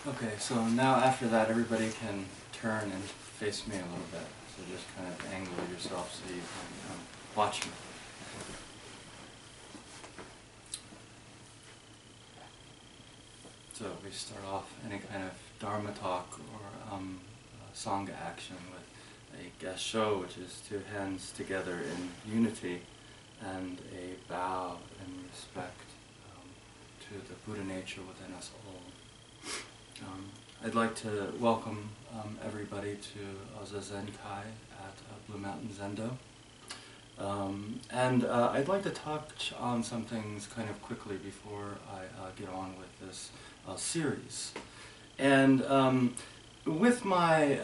Okay, so now after that, everybody can turn and face me a little bit. So just kind of angle yourself so you can watch me. So we start off any kind of Dharma talk or Sangha action with a gasho, which is two hands together in unity, and a bow in respect to the Buddha nature within us all. I'd like to welcome everybody to Zen at Blue Mountain Zendo. I'd like to touch on some things kind of quickly before I get on with this series. And with my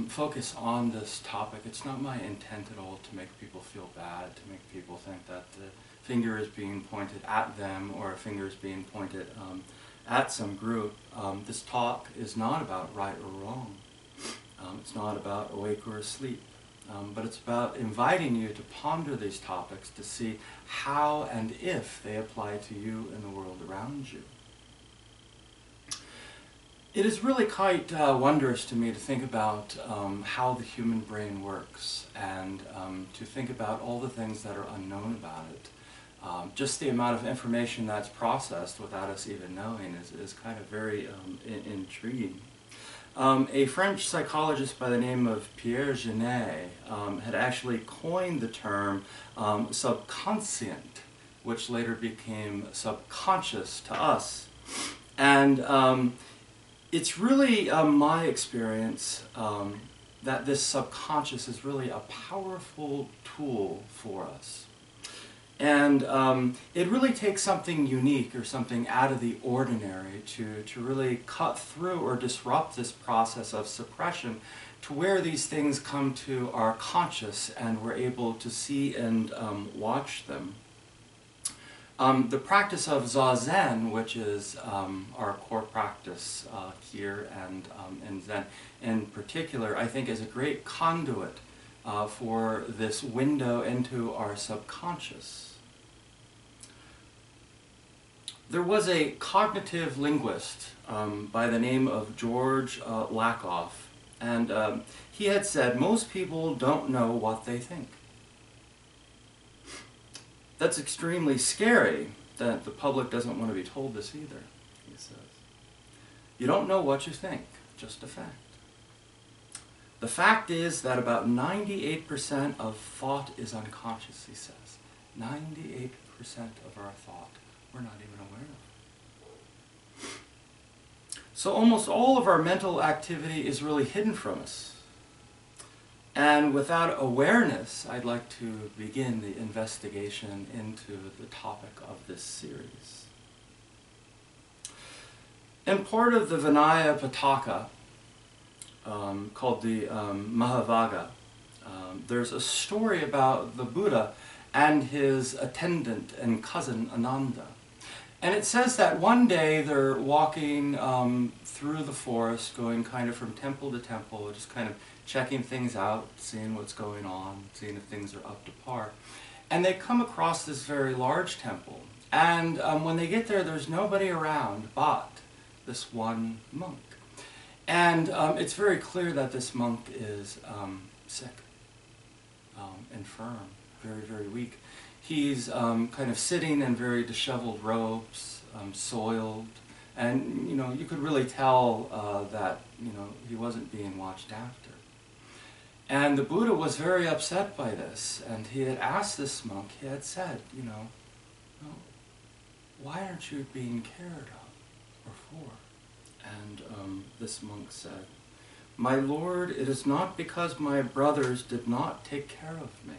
focus on this topic, it's not my intent at all to make people feel bad, to make people think that the finger is being pointed at them or a finger is being pointed at some group. This talk is not about right or wrong. It's not about awake or asleep. But it's about inviting you to ponder these topics to see how and if they apply to you and the world around you. It is really quite wondrous to me to think about how the human brain works and to think about all the things that are unknown about it. Just the amount of information that's processed without us even knowing is kind of very intriguing. A French psychologist by the name of Pierre Genet had actually coined the term subconscient, which later became subconscious to us. And it's really my experience that this subconscious is really a powerful tool for us. And it really takes something unique or something out of the ordinary to really cut through or disrupt this process of suppression to where these things come to our conscious and we're able to see and watch them. The practice of Zazen, which is our core practice here and in Zen in particular, I think is a great conduit for this window into our subconscious. There was a cognitive linguist by the name of George Lakoff, and he had said, most people don't know what they think. That's extremely scary, that the public doesn't want to be told this either, he says. You don't know what you think, just a fact. The fact is that about 98% of thought is unconscious, he says. 98% of our thought we're not even aware of. So almost all of our mental activity is really hidden from us. And without awareness, I'd like to begin the investigation into the topic of this series. In part of the Vinaya Pitaka, called the Mahavagga, there's a story about the Buddha and his attendant and cousin Ananda. And it says that one day they're walking through the forest, going kind of from temple to temple, just kind of checking things out, seeing what's going on, seeing if things are up to par. And they come across this very large temple. And when they get there, there's nobody around but this one monk. And it's very clear that this monk is sick, infirm, very, very weak. He's kind of sitting in very disheveled robes, soiled, and you could really tell that he wasn't being watched after. And the Buddha was very upset by this, and he had asked this monk, he had said, why aren't you being cared of or for? And this monk said, my Lord, it is not because my brothers did not take care of me,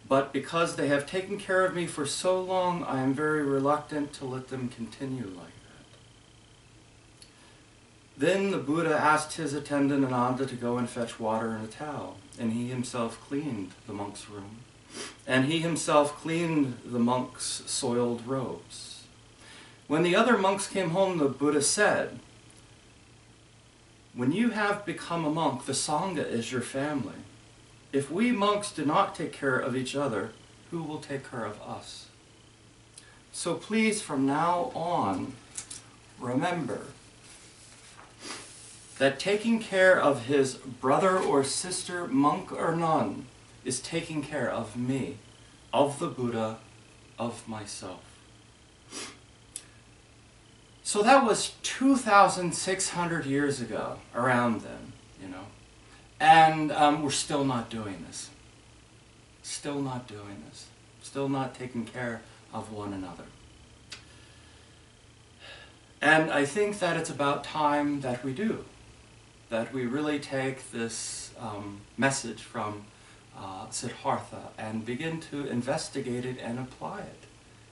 but because they have taken care of me for so long, I am very reluctant to let them continue like that. Then the Buddha asked his attendant Ananda to go and fetch water and a towel, and he himself cleaned the monk's room, and he himself cleaned the monk's soiled robes. When the other monks came home, the Buddha said, when you have become a monk, the Sangha is your family. If we monks do not take care of each other, who will take care of us? So please, from now on, remember that taking care of his brother or sister, monk or nun, is taking care of me, of the Buddha, of myself. So that was 2,600 years ago, around then, you know. And we're still not doing this. Still not doing this. Still not taking care of one another. And I think that it's about time that we do. That we really take this message from Siddhartha and begin to investigate it and apply it.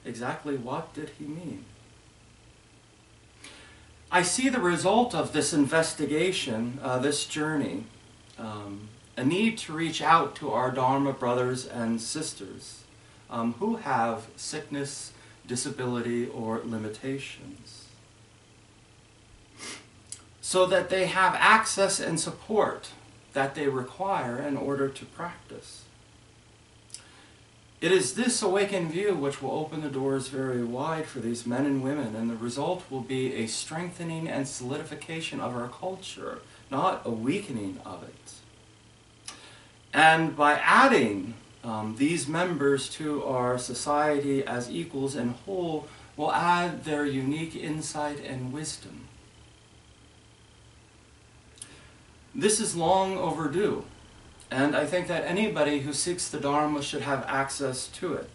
Exactly what did he mean? I see the result of this investigation, this journey, a need to reach out to our Dharma brothers and sisters who have sickness, disability, or limitations, so that they have access and support that they require in order to practice. It is this awakened view which will open the doors very wide for these men and women, and the result will be a strengthening and solidification of our culture, not a weakening of it. And by adding these members to our society as equals and whole, will add their unique insight and wisdom. This is long overdue, and I think that anybody who seeks the Dharma should have access to it.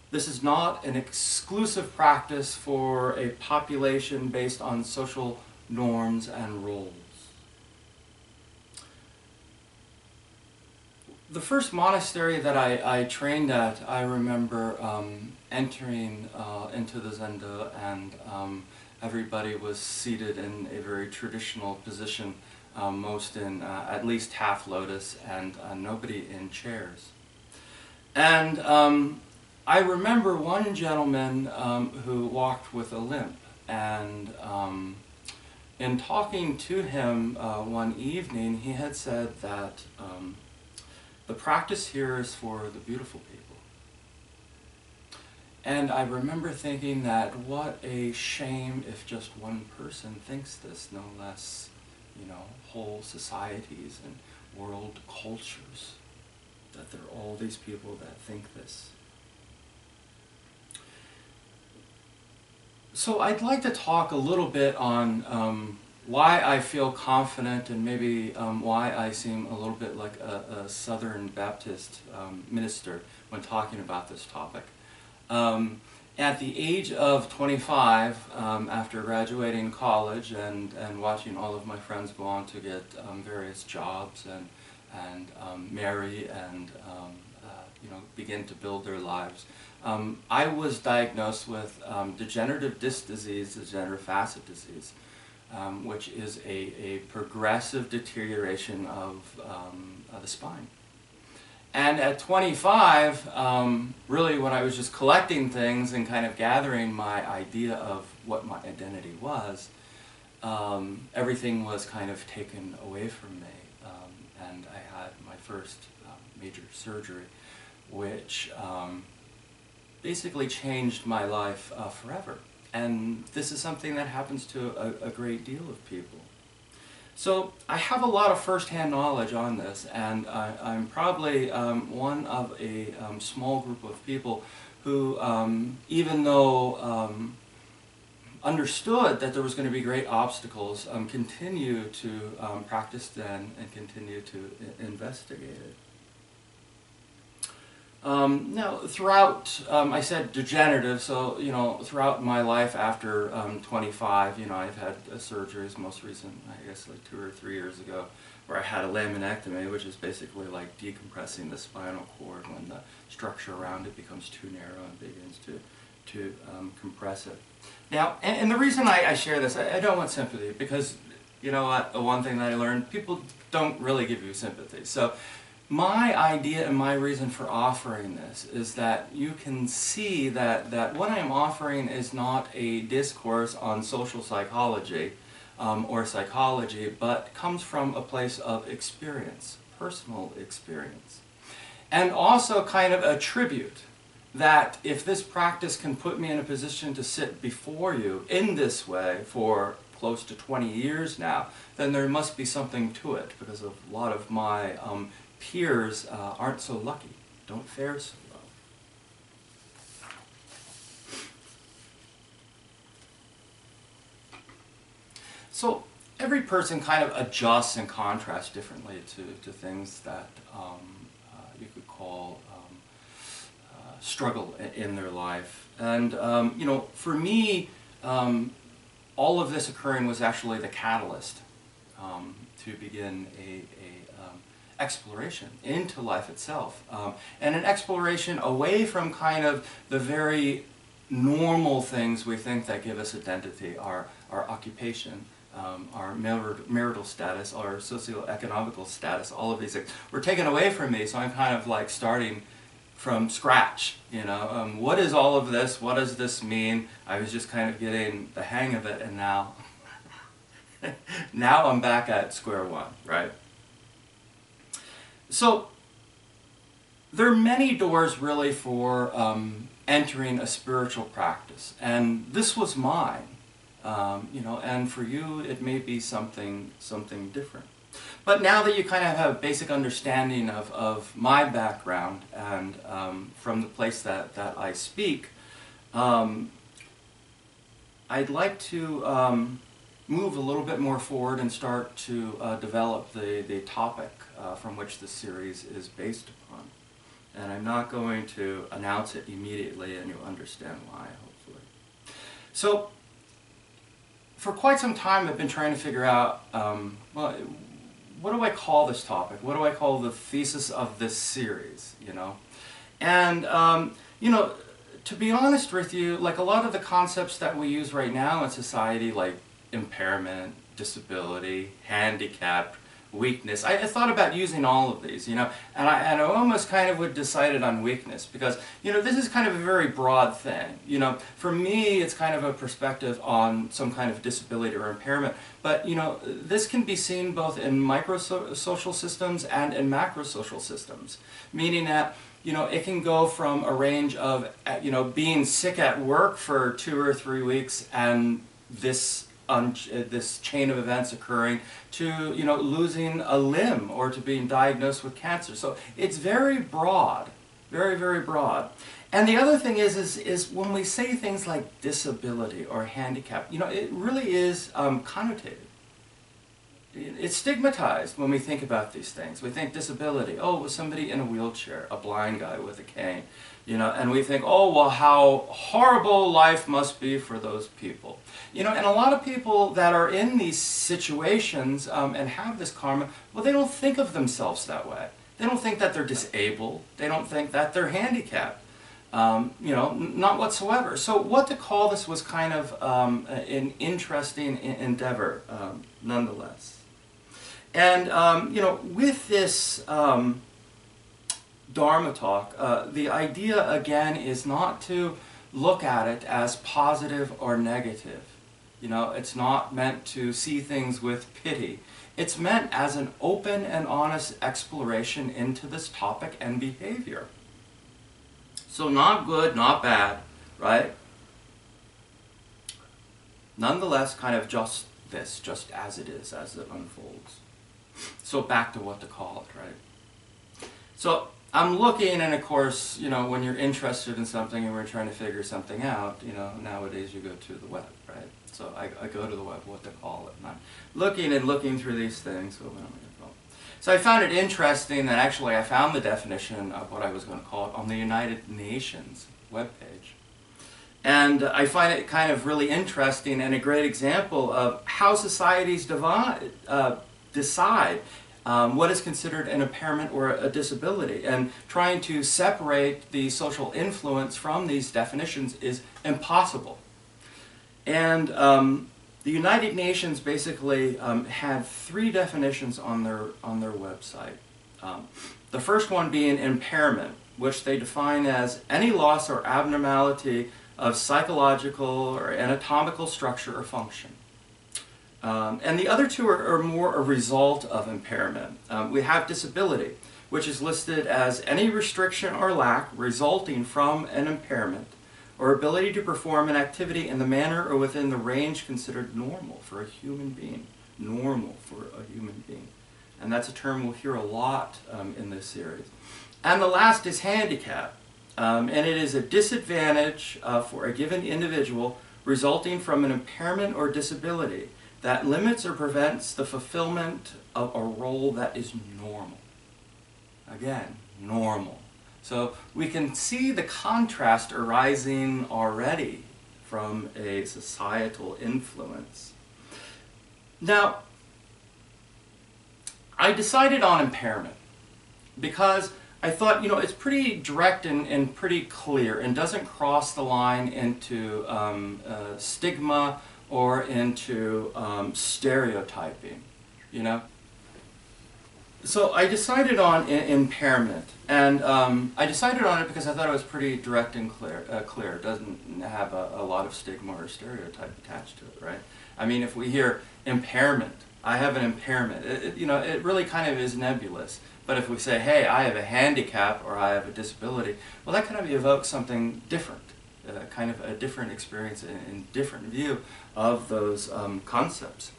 This is not an exclusive practice for a population based on social norms and roles. The first monastery that I trained at, I remember entering into the Zendo, and everybody was seated in a very traditional position, most in at least half lotus, and nobody in chairs. And I remember one gentleman who walked with a limp, and in talking to him one evening, he had said that the practice here is for the beautiful people. And I remember thinking that what a shame if just one person thinks this, no less, you know, whole societies and world cultures, that there are all these people that think this. So I'd like to talk a little bit on why I feel confident, and maybe why I seem a little bit like a Southern Baptist minister when talking about this topic. At the age of 25, after graduating college and watching all of my friends go on to get various jobs and marry and you know, begin to build their lives, I was diagnosed with degenerative disc disease, degenerative facet disease, which is a progressive deterioration of the spine. And at 25, really when I was just collecting things and kind of gathering my idea of what my identity was, everything was kind of taken away from me. And I had my first major surgery, which basically changed my life forever. And this is something that happens to a great deal of people. So I have a lot of first-hand knowledge on this, and I'm probably one of a small group of people who, even though understood that there was going to be great obstacles, continue to practice then and continue to investigate it. Now, throughout, I said degenerative, so, you know, throughout my life after 25, you know, I've had surgeries, most recent, I guess, like 2 or 3 years ago, where I had a laminectomy, which is basically like decompressing the spinal cord when the structure around it becomes too narrow and begins to compress it. Now, and the reason I share this, I don't want sympathy, because, you know what, the one thing that I learned, people don't really give you sympathy. So my idea and my reason for offering this is that you can see that what I'm offering is not a discourse on social psychology or psychology, but comes from a place of experience, personal experience. And also kind of a tribute that if this practice can put me in a position to sit before you in this way for close to 20 years now, then there must be something to it, because a lot of my peers aren't so lucky, don't fare so well. So every person kind of adjusts and contrasts differently to things that you could call struggle in their life. And you know, for me, all of this occurring was actually the catalyst to begin a exploration into life itself, and an exploration away from kind of the very normal things we think that give us identity, our occupation, our marital status, our socioeconomical status, all of these things were taken away from me, so I'm kind of like starting from scratch, you know. What is all of this? What does this mean? I was just kind of getting the hang of it, and now, now I'm back at square one, right? So, there are many doors really for entering a spiritual practice, and this was mine, you know, and for you it may be something different. But now that you kind of have a basic understanding of my background and from the place that I speak, I'd like to move a little bit more forward and start to develop the topic from which the series is based upon. And I'm not going to announce it immediately, and you'll understand why, hopefully. So, for quite some time I've been trying to figure out, well, what do I call this topic? What do I call the thesis of this series, you know? And, you know, to be honest with you, like a lot of the concepts that we use right now in society, like impairment, disability, handicap, weakness, I thought about using all of these, you know, and I almost kind of would decided on weakness because, you know, this is kind of a very broad thing. You know, for me, it's kind of a perspective on some kind of disability or impairment, but, you know, this can be seen both in micro-social systems and in macro-social systems, meaning that, you know, it can go from a range of, you know, being sick at work for 2 or 3 weeks and this chain of events occurring to, you know, losing a limb or to being diagnosed with cancer. So it's very broad, very, very broad. And the other thing is when we say things like disability or handicap, you know, it really is connotated. It's stigmatized when we think about these things. We think disability, oh, it was somebody in a wheelchair, a blind guy with a cane, you know, and we think, oh, well, how horrible life must be for those people. You know, and a lot of people that are in these situations and have this karma, well, they don't think of themselves that way. They don't think that they're disabled. They don't think that they're handicapped. You know, not whatsoever. So what to call this was kind of an interesting endeavor, nonetheless. And, you know, with this Dharma talk, the idea, again, is not to look at it as positive or negative. You know, it's not meant to see things with pity. It's meant as an open and honest exploration into this topic and behavior. So not good, not bad, right? Nonetheless, kind of just this, just as it is, as it unfolds. So back to what to call it, right? So I'm looking, and of course, you know, when you're interested in something and we're trying to figure something out, you know, nowadays you go to the web, right? So I go to the web, what to call it, and I'm looking through these things. So I found it interesting that actually I found the definition of what I was going to call it on the United Nations webpage. And I find it kind of really interesting and a great example of how societies decide what is considered an impairment or a disability. And trying to separate the social influence from these definitions is impossible. And the United Nations basically had 3 definitions on their website. The first one being impairment, which they define as any loss or abnormality of psychological or anatomical structure or function. And the other 2 are more a result of impairment. We have disability, which is listed as any restriction or lack resulting from an impairment or ability to perform an activity in the manner or within the range considered normal for a human being. Normal for a human being. And that's a term we'll hear a lot in this series. And the last is handicap. And it is a disadvantage for a given individual resulting from an impairment or disability that limits or prevents the fulfillment of a role that is normal. Again, normal. So we can see the contrast arising already from a societal influence. Now, I decided on impairment because I thought, it's pretty direct and pretty clear and doesn't cross the line into stigma or into stereotyping, So I decided on impairment, and I decided on it because I thought it was pretty direct and clear. It doesn't have a lot of stigma or stereotype attached to it, right? I mean, if we hear impairment, I have an impairment, it really kind of is nebulous. But if we say, hey, I have a handicap or I have a disability, well, that kind of evokes something different, kind of a different experience and different view of those concepts.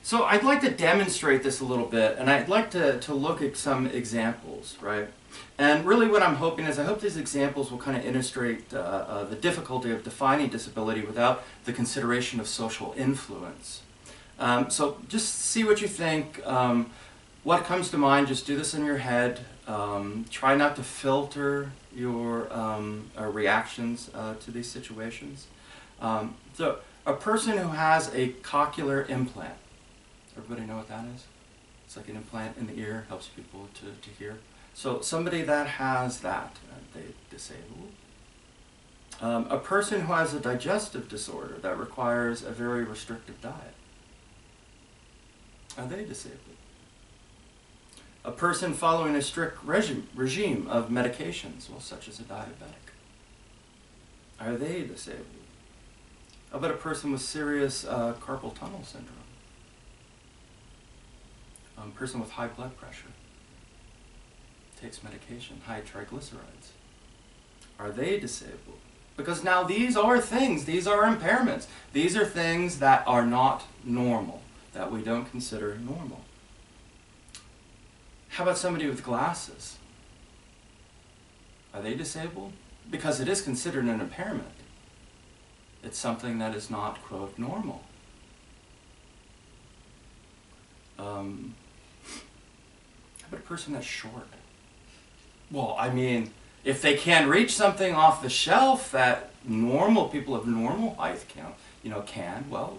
So I'd like to demonstrate this a little bit, and I'd like to look at some examples, right? And really what I'm hoping is I hope these examples will kind of illustrate the difficulty of defining disability without the consideration of social influence. So just see what you think. What comes to mind, just do this in your head. Try not to filter your reactions to these situations. So a person who has a cochlear implant. Everybody know what that is? It's like an implant in the ear, helps people to hear. So somebody that has that, they disabled. A person who has a digestive disorder that requires a very restrictive diet. Are they disabled? A person following a strict regime of medications, well, such as a diabetic. Are they disabled? How about a person with serious carpal tunnel syndrome? A person with high blood pressure, takes medication, high triglycerides. Are they disabled? Because now these are things, these are impairments. These are things that are not normal, that we don't consider normal. How about somebody with glasses? Are they disabled? Because it is considered an impairment. It's something that is not, quote, normal. How about a person that's short? Well, I mean, if they can reach something off the shelf that normal people of normal height can, well,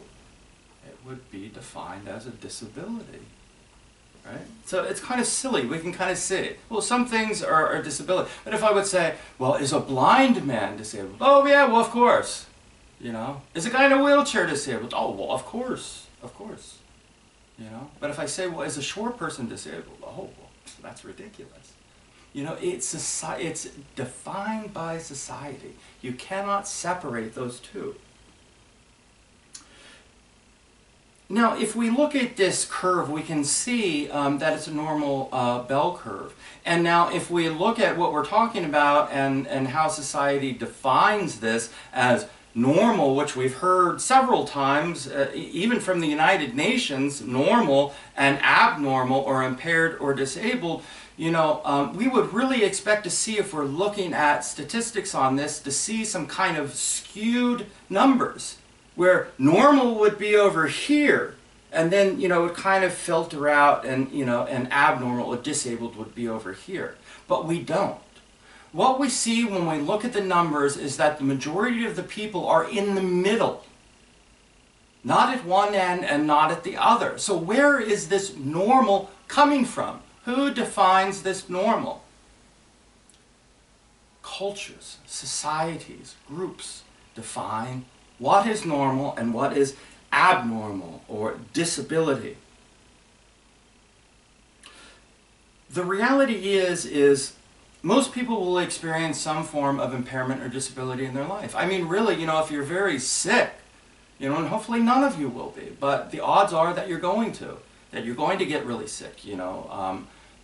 it would be defined as a disability, right? So it's kind of silly. We can kind of see it. Well, some things are disability. But if I would say, well, is a blind man disabled? Oh, yeah, well, of course. Is a guy in a wheelchair disabled? Oh, well, of course. But if I say, well, is a short person disabled? Oh, well, that's ridiculous. It's defined by society. You cannot separate those two. Now, if we look at this curve, we can see that it's a normal bell curve. And now, if we look at what we're talking about and how society defines this as normal, which we've heard several times, even from the United Nations, normal and abnormal or impaired or disabled, we would really expect to see, if we're looking at statistics on this, to see some kind of skewed numbers, where normal would be over here, and then, it would kind of filter out, and, and abnormal or disabled would be over here. But we don't. What we see when we look at the numbers is that the majority of the people are in the middle. Not at one end and not at the other. So where is this normal coming from? Who defines this normal? Cultures, societies, groups define what is normal and what is abnormal or disability. The reality is most people will experience some form of impairment or disability in their life. I mean, really, if you're very sick, You know, and hopefully none of you will be, but the odds are that you're going to get really sick,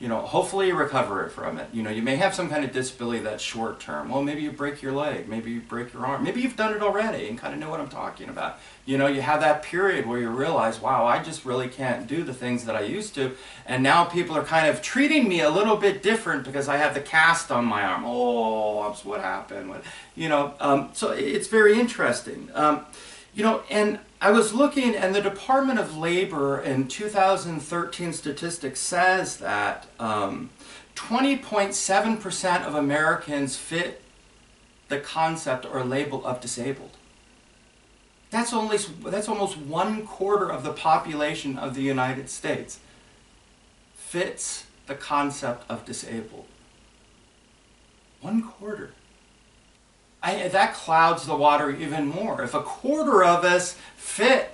hopefully you recover from it. You know, you may have some kind of disability that's short term. Well, maybe you break your leg, maybe you break your arm, maybe you've done it already and kind of know what I'm talking about. You know, you have that period where you realize, wow, I just really can't do the things that I used to, and now people are kind of treating me a little bit different because I have the cast on my arm. Oh, what happened? So it's very interesting. And I was looking, and the Department of Labor in 2013 statistics says that 20.7% of Americans fit the concept or label of disabled. That's almost 1/4 of the population of the United States fits the concept of disabled. 1/4. That clouds the water even more. If 1/4 of us fit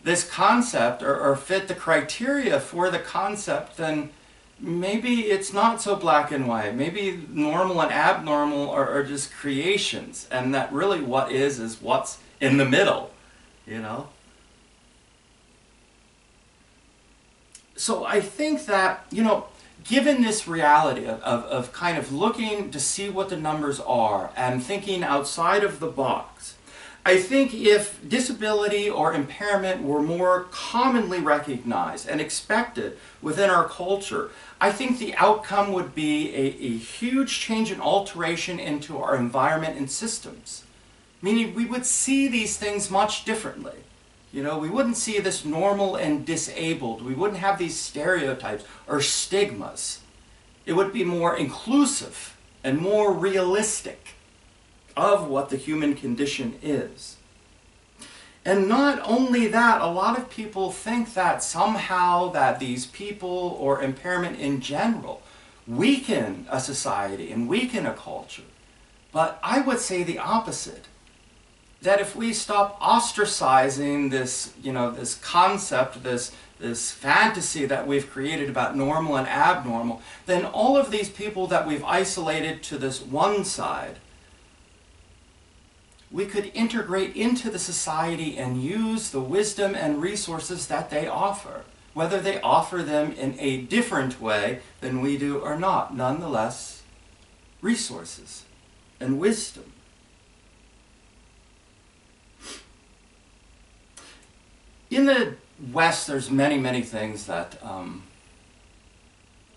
this concept or fit the criteria for the concept, then maybe it's not so black and white. Maybe normal and abnormal are just creations, and that really what is what's in the middle, So I think that, given this reality of kind of looking to see what the numbers are and thinking outside of the box, I think if disability or impairment were more commonly recognized and expected within our culture, I think the outcome would be a huge change and alteration into our environment and systems. Meaning we would see these things much differently. We wouldn't see this normal and disabled. We wouldn't have these stereotypes or stigmas. It would be more inclusive and more realistic of what the human condition is. And not only that, a lot of people think that somehow that these people or impairment in general weaken a society and weaken a culture. But I would say the opposite. That if we stop ostracizing this, this concept, this fantasy that we've created about normal and abnormal, then all of these people that we've isolated to this one side, we could integrate into the society and use the wisdom and resources that they offer, whether they offer them in a different way than we do or not. Nonetheless, resources and wisdom. In the West, there's many, many things that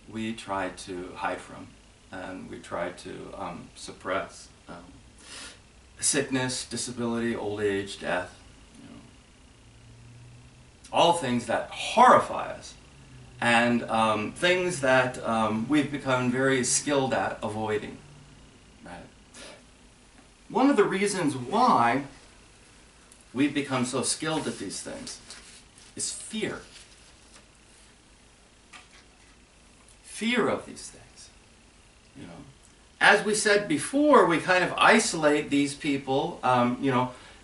we try to hide from and we try to suppress. Sickness, disability, old age, death. All things that horrify us and things that we've become very skilled at avoiding. Right? One of the reasons why we've become so skilled at these things is fear. Fear of these things. As we said before, we kind of isolate these people.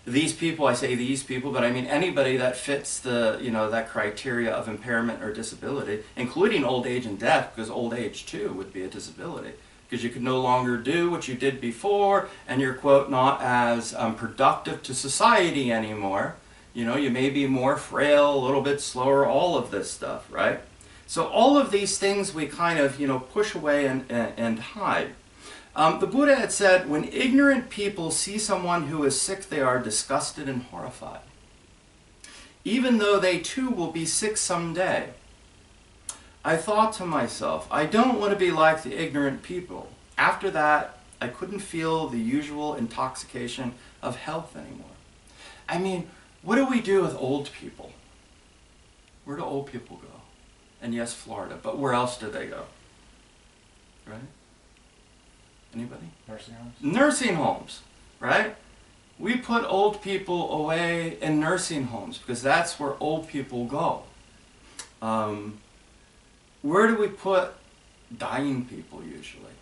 These people, I say these people, but I mean anybody that fits the, that criteria of impairment or disability, including old age and death, because old age too would be a disability. Because you could no longer do what you did before, and you're, quote, not as productive to society anymore. You may be more frail, a little bit slower, all of this stuff, right? So all of these things we kind of, push away and hide. The Buddha had said, when ignorant people see someone who is sick, they are disgusted and horrified, even though they too will be sick someday. I thought to myself, I don't want to be like the ignorant people. After that, I couldn't feel the usual intoxication of health anymore. I mean, what do we do with old people? Where do old people go? And yes, Florida, but where else do they go? Right? Anybody? Nursing homes. Nursing homes, right? We put old people away in nursing homes because that's where old people go. Where do we put dying people usually?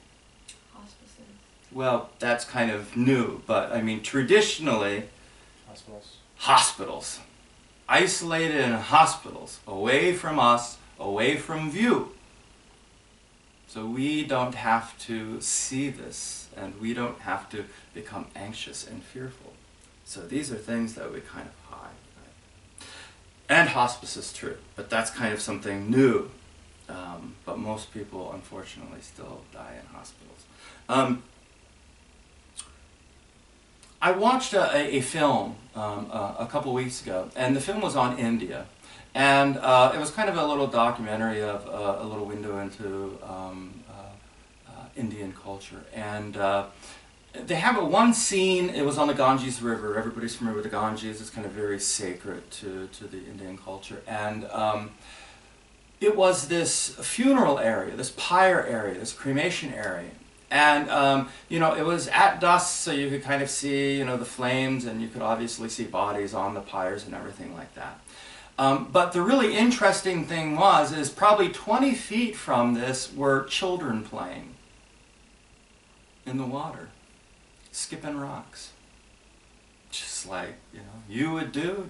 Hospices. Well, that's kind of new, but I mean traditionally, Hospitals. Hospitals. Isolated in hospitals, away from us, away from view. So we don't have to see this, and we don't have to become anxious and fearful. So these are things that we kind of hide. Right? And hospice is true, but that's kind of something new. But most people, unfortunately, still die in hospitals. I watched a film a couple weeks ago, and the film was on India. And it was kind of a little documentary of a little window into Indian culture. And they have one scene, it was on the Ganges River. Everybody's familiar with the Ganges. It's kind of very sacred to the Indian culture. And it was this funeral area, this pyre area, this cremation area. And, you know, it was at dusk, so you could kind of see, you know, the flames, and you could obviously see bodies on the pyres and everything like that. But the really interesting thing is probably 20 feet from this were children playing in the water, skipping rocks. Just like, you know, you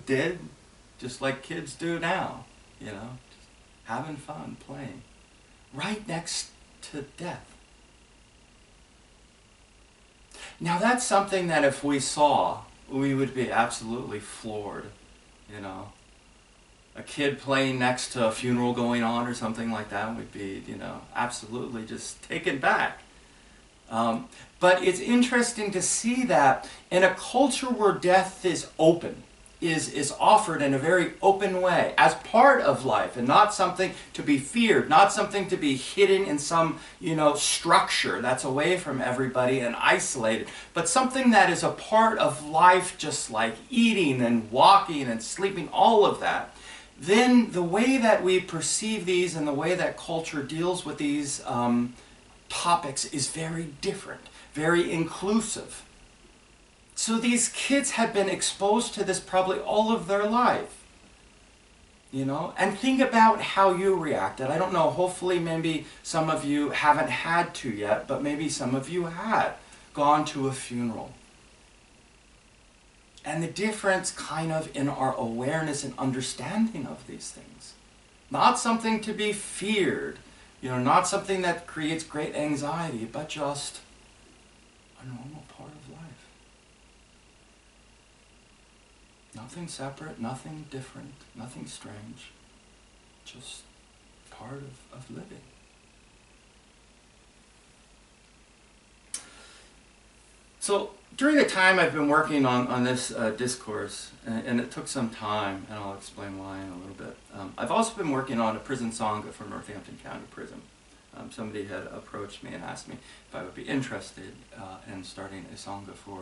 did, just like kids do now, you know, just having fun, playing, right next to death. Now that's something that if we saw, we would be absolutely floored, you know. A kid playing next to a funeral going on or something like that would be, you know, absolutely just taken back. But it's interesting to see that in a culture where death is open, is offered in a very open way, as part of life, and not something to be feared, not something to be hidden in some, you know, structure that's away from everybody and isolated, but something that is a part of life, just like eating and walking and sleeping, all of that. Then the way that we perceive these and the way that culture deals with these topics is very different, very inclusive. So these kids had been exposed to this probably all of their life, you know, and think about how you reacted. I don't know, hopefully maybe some of you haven't had to yet, but maybe some of you had gone to a funeral. And the difference kind of in our awareness and understanding of these things. Not something to be feared, you know, not something that creates great anxiety, but just a normal part of life. Nothing separate, nothing different, nothing strange. Just part of living. So during the time I've been working on this discourse, and it took some time, and I'll explain why in a little bit, I've also been working on a prison sangha for Northampton County Prison. Somebody had approached me and asked me if I would be interested in starting a sangha for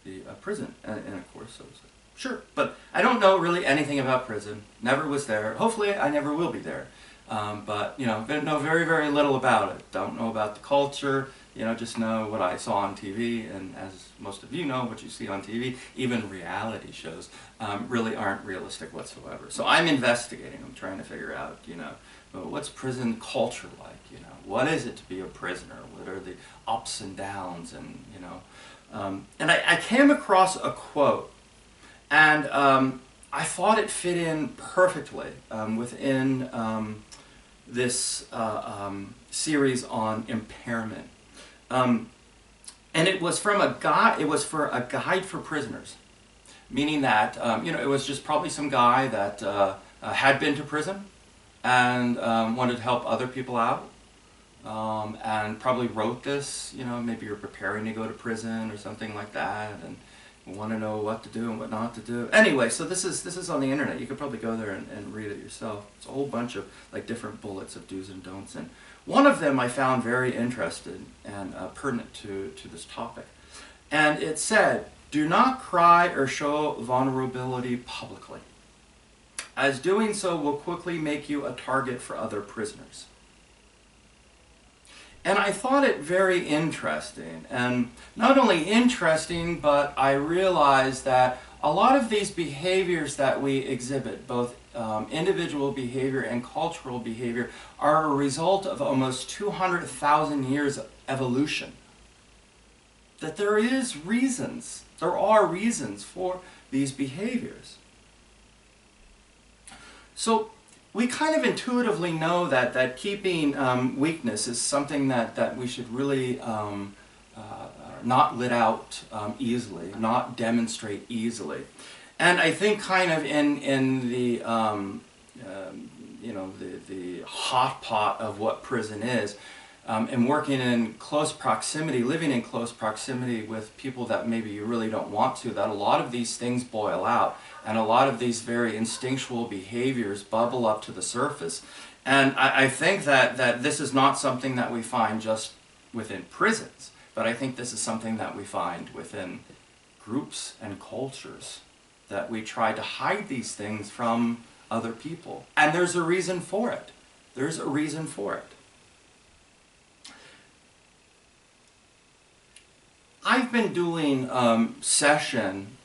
the prison, and of course I was like, sure, but I don't know really anything about prison, never was there, hopefully I never will be there, but you know very, very little about it, don't know about the culture, you know, just know what I saw on TV, and as most of you know, what you see on TV, even reality shows, really aren't realistic whatsoever. So I'm investigating, I'm trying to figure out, you know, what's prison culture like, you know, what is it to be a prisoner, what are the ups and downs, and, you know, and I came across a quote, and I thought it fit in perfectly within this series on impairment. And it was from a guy. It was for a guide for prisoners, meaning that you know, it was just probably some guy that had been to prison and wanted to help other people out, and probably wrote this. You know, maybe you're preparing to go to prison or something like that, and want to know what to do and what not to do. Anyway, so this is on the internet. You could probably go there and read it yourself. It's a whole bunch of like different bullets of do's and don'ts, and one of them I found very interesting and pertinent to this topic. And it said, "Do not cry or show vulnerability publicly, as doing so will quickly make you a target for other prisoners." And I thought it very interesting, and not only interesting, but I realized that a lot of these behaviors that we exhibit, both individual behavior and cultural behavior, are a result of almost 200,000 years of evolution. That there are reasons for these behaviors. So we kind of intuitively know that keeping weakness is something that we should really not let out easily, not demonstrate easily. And I think kind of in the, you know, the hot pot of what prison is, and working in close proximity, living in close proximity with people that maybe you really don't want to, that a lot of these things boil out, and a lot of these very instinctual behaviors bubble up to the surface. And I think that this is not something that we find just within prisons, but I think this is something that we find within groups and cultures, that we try to hide these things from other people. And there's a reason for it. There's a reason for it. I've been doing session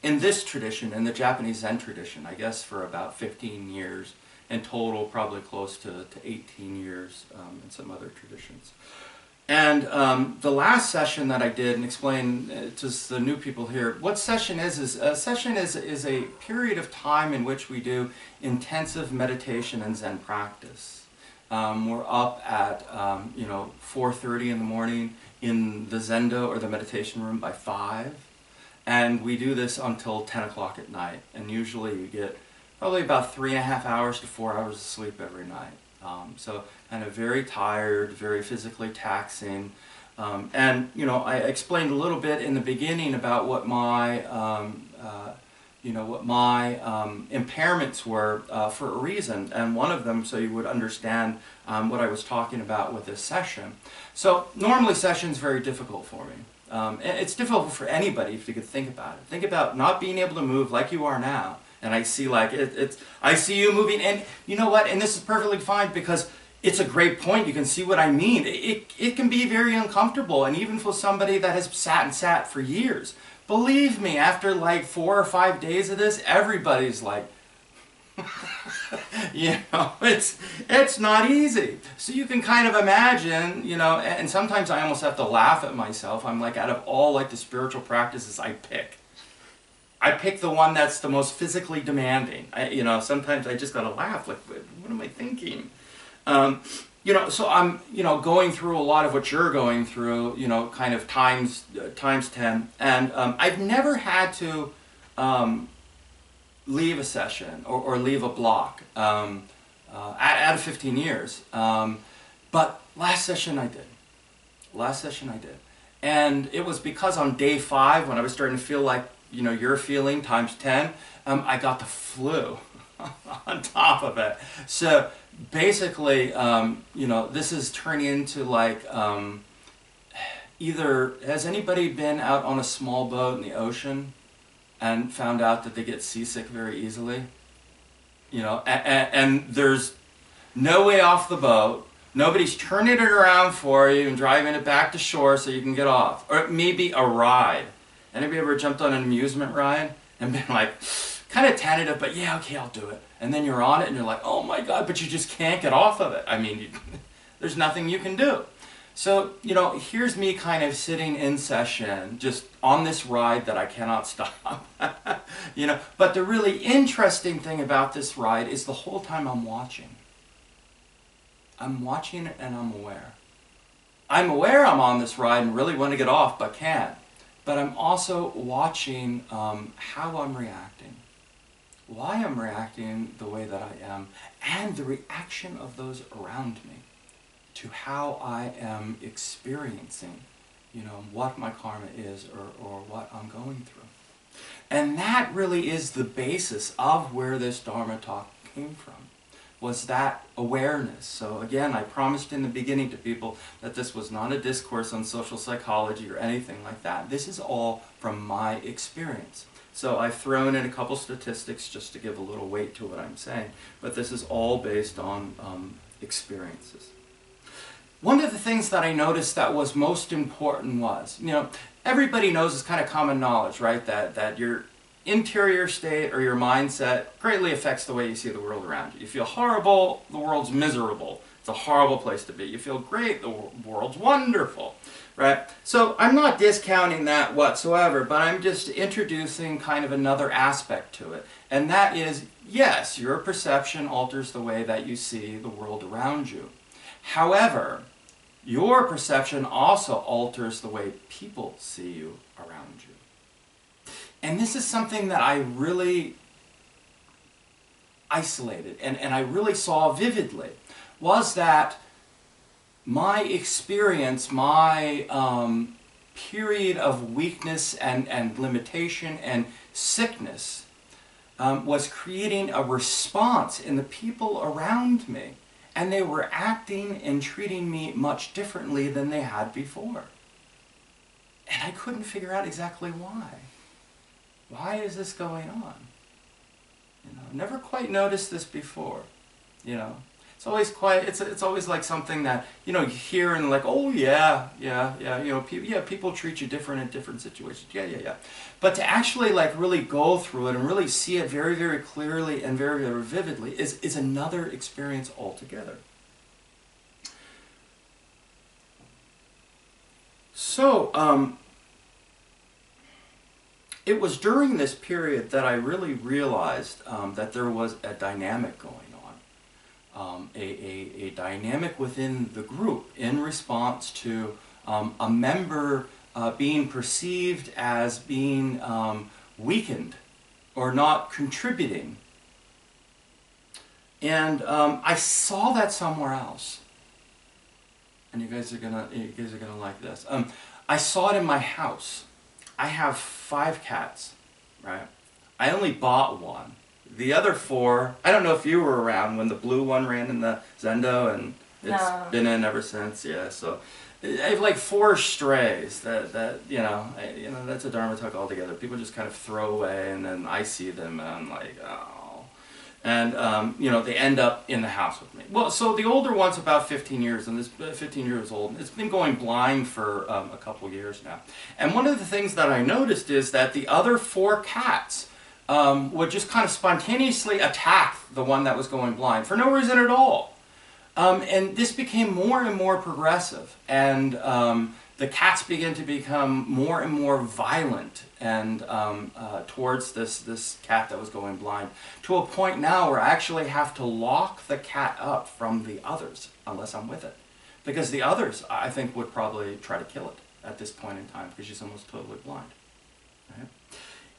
in this tradition, in the Japanese Zen tradition, I guess for about 15 years. In total, probably close to 18 years in some other traditions. And the last session that I did, and explain to the new people here, what session is a session is a period of time in which we do intensive meditation and Zen practice. We're up at 4:30 in the morning in the Zendo or the meditation room by 5, and we do this until 10 o'clock at night. And usually you get probably about 3.5 hours to 4 hours of sleep every night. So kind of very tired, very physically taxing. And I explained a little bit in the beginning about what my impairments were for a reason, and one of them, so you would understand what I was talking about with this session. So normally session's very difficult for me. And it's difficult for anybody if you could think about it. Think about not being able to move like you are now. And I see I see you moving, and you know what, and this is perfectly fine because it's a great point. You can see what I mean. It can be very uncomfortable, and even for somebody that has sat for years. Believe me, after like 4 or 5 days of this, everybody's like, it's not easy. So you can kind of imagine, and sometimes I almost have to laugh at myself. I'm like, out of all like the spiritual practices I pick the one that's the most physically demanding. Sometimes I just gotta laugh, like, what am I thinking? So I'm, going through a lot of what you're going through, kind of times 10. And I've never had to leave a session or leave a block out of 15 years. But last session I did. And it was because on day 5, when I was starting to feel like, you're feeling times 10, I got the flu on top of it. So basically, this is turning into like, either, has anybody been out on a small boat in the ocean and found out that they get seasick very easily? And there's no way off the boat. Nobody's turning it around for you and driving it back to shore so you can get off. Or maybe a ride. Anybody ever jumped on an amusement ride and been like, kind of tentative, but yeah, okay, I'll do it. And then you're on it and you're like, oh my God, but you just can't get off of it. I mean, there's nothing you can do. So, here's me kind of sitting in session, just on this ride that I cannot stop. But the really interesting thing about this ride is the whole time I'm watching. I'm watching and I'm aware. I'm aware I'm on this ride and really want to get off, but can't. But I'm also watching how I'm reacting, why I'm reacting the way that I am, and the reaction of those around me to how I am experiencing, what my karma is or what I'm going through. And that really is the basis of where this Dharma talk came from, was that awareness. So again, I promised in the beginning to people that this was not a discourse on social psychology or anything like that. This is all from my experience. So I've thrown in a couple statistics just to give a little weight to what I'm saying, but this is all based on experiences. One of the things that I noticed that was most important was, everybody knows, it's kind of common knowledge, right, that your interior state or your mindset greatly affects the way you see the world around you. You feel horrible, the world's miserable. It's a horrible place to be. You feel great, the world's wonderful, right? So I'm not discounting that whatsoever, but I'm just introducing kind of another aspect to it. And that is, yes, your perception alters the way that you see the world around you. However, your perception also alters the way people see you around you. And this is something that I really isolated and I really saw vividly, was that my experience, my period of weakness and limitation and sickness was creating a response in the people around me, and they were acting and treating me much differently than they had before. And I couldn't figure out exactly why. Why is this going on? You know, never quite noticed this before. You know, it's always quite. It's always like something that, you know, you hear and like, oh yeah. You know, people treat you different in different situations. Yeah. But to actually like really go through it and really see it very, very clearly and very, very vividly is another experience altogether. So it was during this period that I really realized that there was a dynamic going on, a dynamic within the group in response to a member being perceived as being weakened or not contributing. And I saw that somewhere else. And you guys are gonna like this. I saw it in my house. I have 5 cats, right? I only bought one. The other 4, I don't know if you were around when the blue one ran in the Zendo, and it's been in ever since. Yeah, so I have like 4 strays that you know, that's a Dharma talk altogether. People just kind of throw away, and then I see them, and I'm like, oh. And you know, they end up in the house with me. Well, so the older one's about 15 years, and this 15 years old. And it's been going blind for a couple years now. And one of the things that I noticed is that the other 4 cats would just kind of spontaneously attack the one that was going blind for no reason at all. And this became more and more progressive, and the cats began to become more and more violent and towards this cat that was going blind, to a point now where I actually have to lock the cat up from the others unless I'm with it, because the others, I think, would probably try to kill it at this point in time because she's almost totally blind. Right?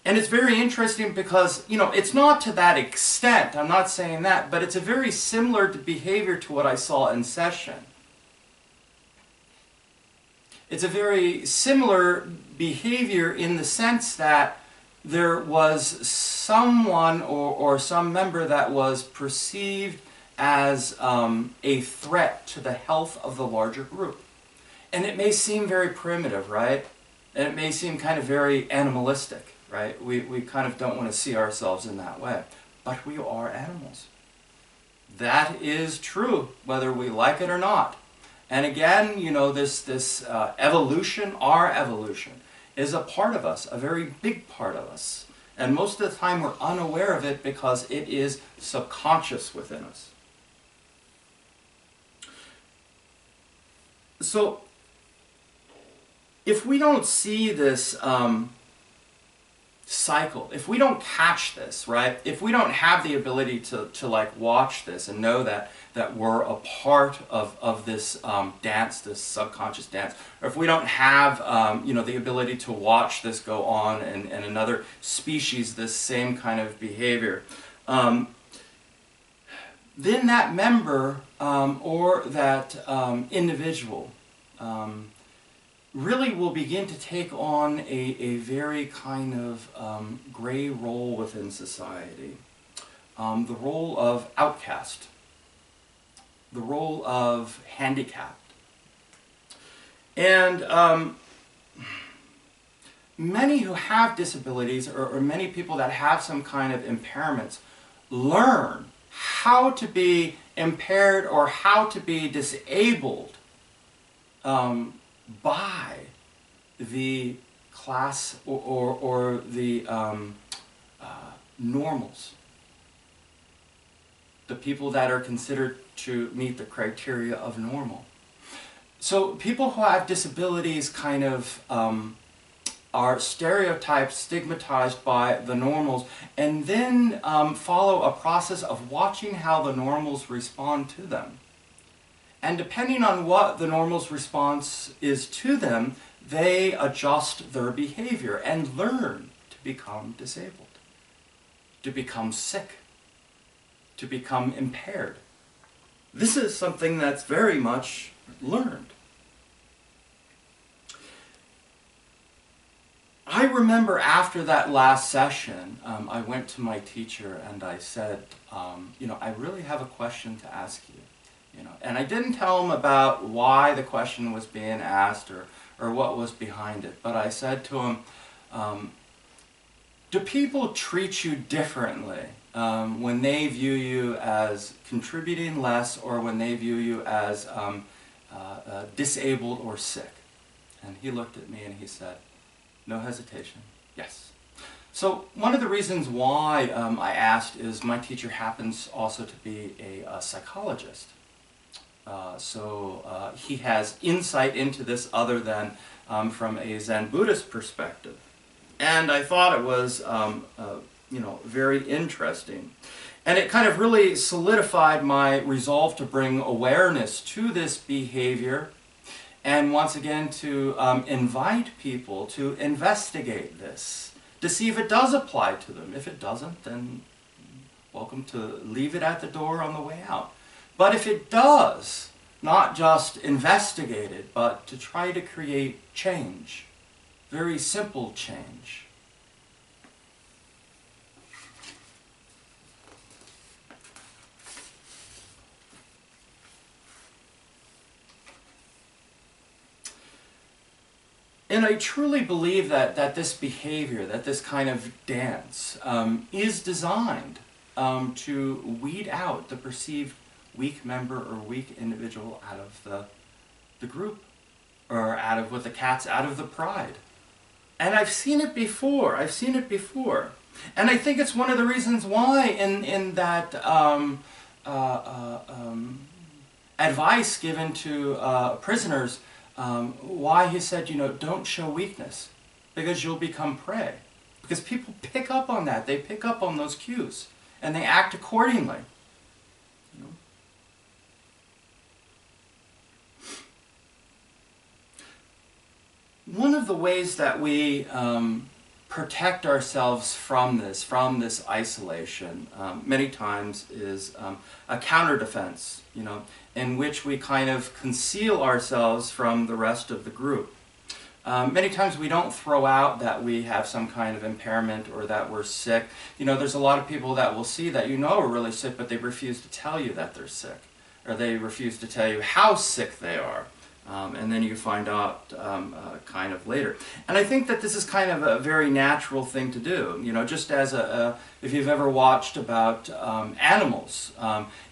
And it's very interesting because, you know, it's not to that extent, I'm not saying that, but it's a very similar behavior to what I saw in session. It's a very similar behavior in the sense that there was someone or some member that was perceived as a threat to the health of the larger group. And it may seem very primitive, right? And it may seem kind of very animalistic, right? We kind of don't want to see ourselves in that way. But we are animals. That is true, whether we like it or not. And again, you know, this evolution, our evolution, is a part of us, a very big part of us. And most of the time we're unaware of it because it is subconscious within us. So, if we don't see this cycle, if we don't catch this, right? If we don't have the ability to like watch this and know that we're a part of this dance, this subconscious dance, or if we don't have you know, the ability to watch this go on in another species, this same kind of behavior, then that member or that individual really will begin to take on a very kind of gray role within society. The role of outcast. The role of handicapped. And many who have disabilities, or many people that have some kind of impairments, learn how to be impaired or how to be disabled by the class or the normals. The people that are considered to meet the criteria of normal. So people who have disabilities kind of are stereotyped, stigmatized by the normals, and then follow a process of watching how the normals respond to them. And depending on what the normal's response is to them, they adjust their behavior and learn to become disabled, to become sick, to become impaired. This is something that's very much learned. I remember after that last session, I went to my teacher and I said, I really have a question to ask you. And I didn't tell him about why the question was being asked or what was behind it, but I said to him, do people treat you differently when they view you as contributing less or when they view you as disabled or sick? And he looked at me and he said, no hesitation, yes. So one of the reasons why I asked is my teacher happens also to be a psychologist. So he has insight into this other than from a Zen Buddhist perspective. And I thought it was very interesting. And it kind of really solidified my resolve to bring awareness to this behavior and once again to invite people to investigate this, to see if it does apply to them. If it doesn't, then welcome to leave it at the door on the way out. But if it does, not just investigate it, but to try to create change, very simple change. And I truly believe that this behavior, that this kind of dance, is designed to weed out the perceived weak member or weak individual out of the group, or out of, with the cats, out of the pride. And I've seen it before. I've seen it before. And I think it's one of the reasons why in that advice given to prisoners, why he said, don't show weakness, because you'll become prey. Because people pick up on that. They pick up on those cues, and they act accordingly. One of the ways that we protect ourselves from this isolation, many times is a counter-defense, in which we kind of conceal ourselves from the rest of the group. Many times we don't throw out that we have some kind of impairment or that we're sick. There's a lot of people that will see that are really sick, but they refuse to tell you that they're sick, or they refuse to tell you how sick they are. And then you find out kind of later. And I think that this is kind of a very natural thing to do. Just as if you've ever watched about animals,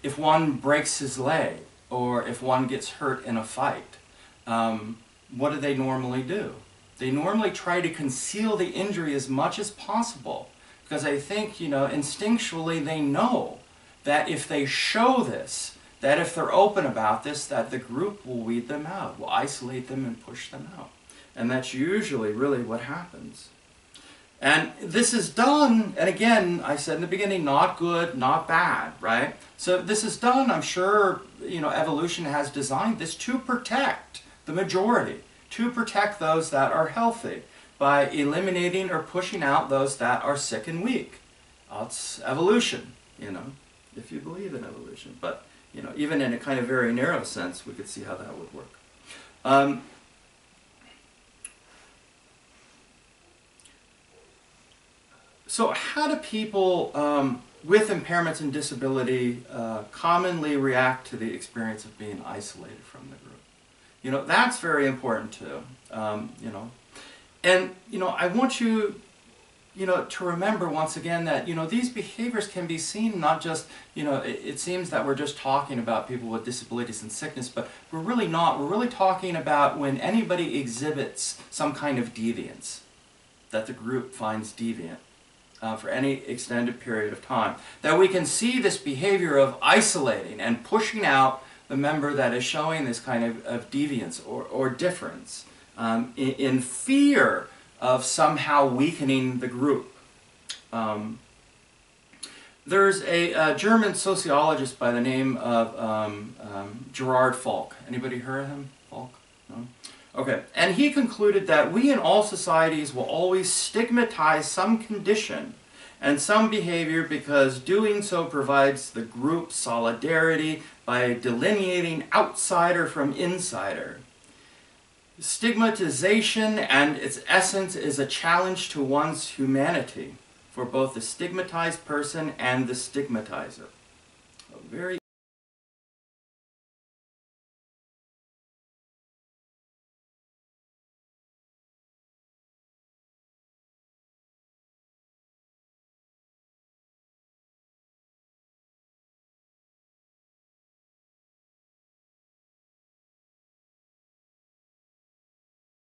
if one breaks his leg or if one gets hurt in a fight, what do they normally do? They normally try to conceal the injury as much as possible, because I think, instinctually they know that if they show this, that if they're open about this, that the group will weed them out, will isolate them and push them out. And that's usually really what happens. And this is done, and again, I said in the beginning, not good, not bad, right? So this is done, I'm sure, evolution has designed this to protect the majority, to protect those that are healthy, by eliminating or pushing out those that are sick and weak. It's evolution, if you believe in evolution. But even in a kind of very narrow sense, we could see how that would work. So how do people with impairments and disability commonly react to the experience of being isolated from the group? That's very important too. And I want you to remember once again that, these behaviors can be seen not just, it seems that we're just talking about people with disabilities and sickness, but we're really not. We're really talking about when anybody exhibits some kind of deviance that the group finds deviant for any extended period of time. That we can see this behavior of isolating and pushing out the member that is showing this kind of deviance or difference in fear of somehow weakening the group. There's a German sociologist by the name of Gerard Falk. Anybody heard of him? Falk? No? Okay. And he concluded that we in all societies will always stigmatize some condition and some behavior because doing so provides the group solidarity by delineating outsider from insider. Stigmatization and its essence is a challenge to one's humanity for both the stigmatized person and the stigmatizer. A very